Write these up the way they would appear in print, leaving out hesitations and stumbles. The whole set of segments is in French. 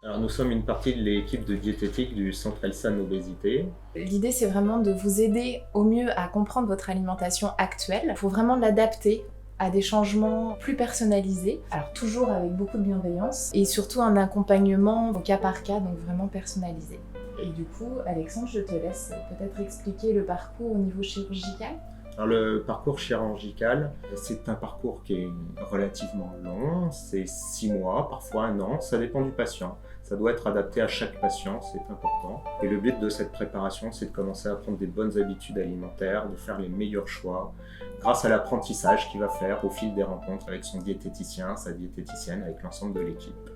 Alors, nous sommes une partie de l'équipe de diététique du Centre Elsan Obésité. L'idée, c'est vraiment de vous aider au mieux à comprendre votre alimentation actuelle. Il faut vraiment l'adapter à des changements plus personnalisés, alors toujours avec beaucoup de bienveillance et surtout un accompagnement au cas par cas, donc vraiment personnalisé. Et du coup, Alexandre, je te laisse peut-être expliquer le parcours au niveau chirurgical. Alors, le parcours chirurgical, c'est un parcours qui est relativement long, c'est 6 mois, parfois 1 an, ça dépend du patient. Ça doit être adapté à chaque patient, c'est important. Et le but de cette préparation, c'est de commencer à prendre des bonnes habitudes alimentaires, de faire les meilleurs choix, grâce à l'apprentissage qu'il va faire au fil des rencontres avec son diététicien, sa diététicienne, avec l'ensemble de l'équipe.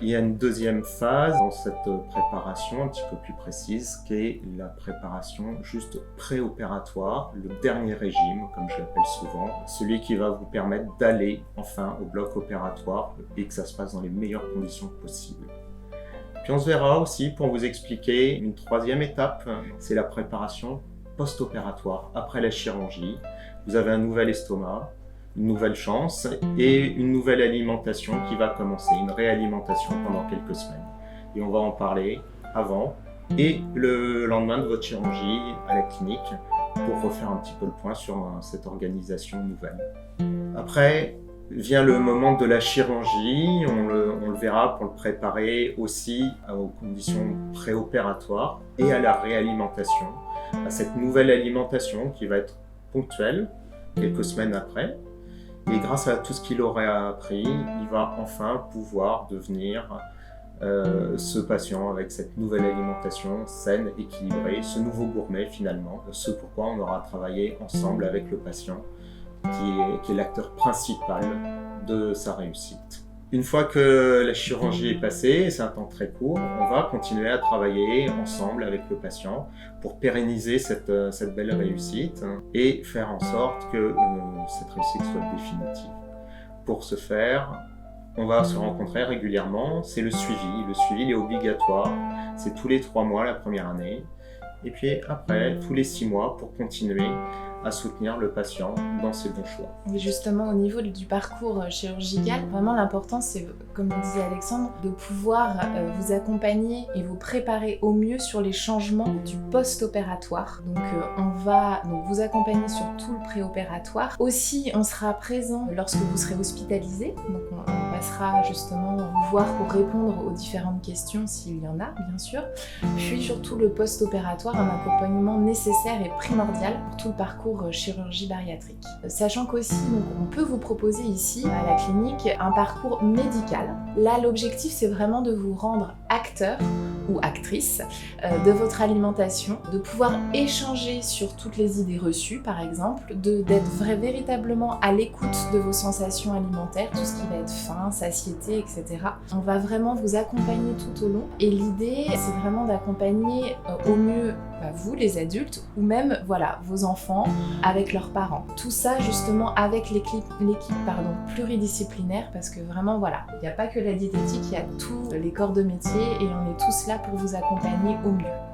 Il y a une deuxième phase dans cette préparation un petit peu plus précise, qui est la préparation juste préopératoire, le dernier régime, comme je l'appelle souvent, celui qui va vous permettre d'aller enfin au bloc opératoire et que ça se passe dans les meilleures conditions possibles. Puis on se verra aussi pour vous expliquer une troisième étape, c'est la préparation post-opératoire, après la chirurgie. Vous avez un nouvel estomac, une nouvelle chance et une nouvelle alimentation qui va commencer, une réalimentation pendant quelques semaines. Et on va en parler avant et le lendemain de votre chirurgie à la clinique pour refaire un petit peu le point sur cette organisation nouvelle. Après vient le moment de la chirurgie, on le verra pour le préparer aussi aux conditions préopératoires et à la réalimentation, à cette nouvelle alimentation qui va être ponctuelle quelques semaines après. Et grâce à tout ce qu'il aurait appris, il va enfin pouvoir devenir ce patient avec cette nouvelle alimentation saine, équilibrée, ce nouveau gourmet finalement, ce pourquoi on aura travaillé ensemble avec le patient, qui est l'acteur principal de sa réussite. Une fois que la chirurgie est passée, c'est un temps très court, on va continuer à travailler ensemble avec le patient pour pérenniser cette belle réussite et faire en sorte que cette réussite soit définitive. Pour ce faire, on va se rencontrer régulièrement, c'est le suivi. Le suivi il est obligatoire, c'est tous les 3 mois la première année, et puis après, tous les 6 mois pour continuer à soutenir le patient dans ses bons choix. Et justement, au niveau du parcours chirurgical, vraiment l'important, c'est, comme le disait Alexandre, de pouvoir vous accompagner et vous préparer au mieux sur les changements du post-opératoire. Donc, on va vous accompagner sur tout le préopératoire. Aussi, on sera présent lorsque vous serez hospitalisé. Donc, on passera justement vous voir pour répondre aux différentes questions s'il y en a, bien sûr. Puis, surtout le post-opératoire, un accompagnement nécessaire et primordial pour tout le parcours chirurgie bariatrique. Sachant qu'aussi, on peut vous proposer ici, à la clinique, un parcours médical. Là, l'objectif, c'est vraiment de vous rendre acteur ou actrice de votre alimentation, de pouvoir échanger sur toutes les idées reçues, par exemple, d'être véritablement à l'écoute de vos sensations alimentaires, tout ce qui va être faim, satiété, etc. On va vraiment vous accompagner tout au long. Et l'idée, c'est vraiment d'accompagner au mieux vous, les adultes, ou même vos enfants avec leurs parents. Tout ça justement avec l'équipe pluridisciplinaire, parce que vraiment il n'y a pas que la diététique, il y a tous les corps de métier et on est tous là pour vous accompagner au mieux.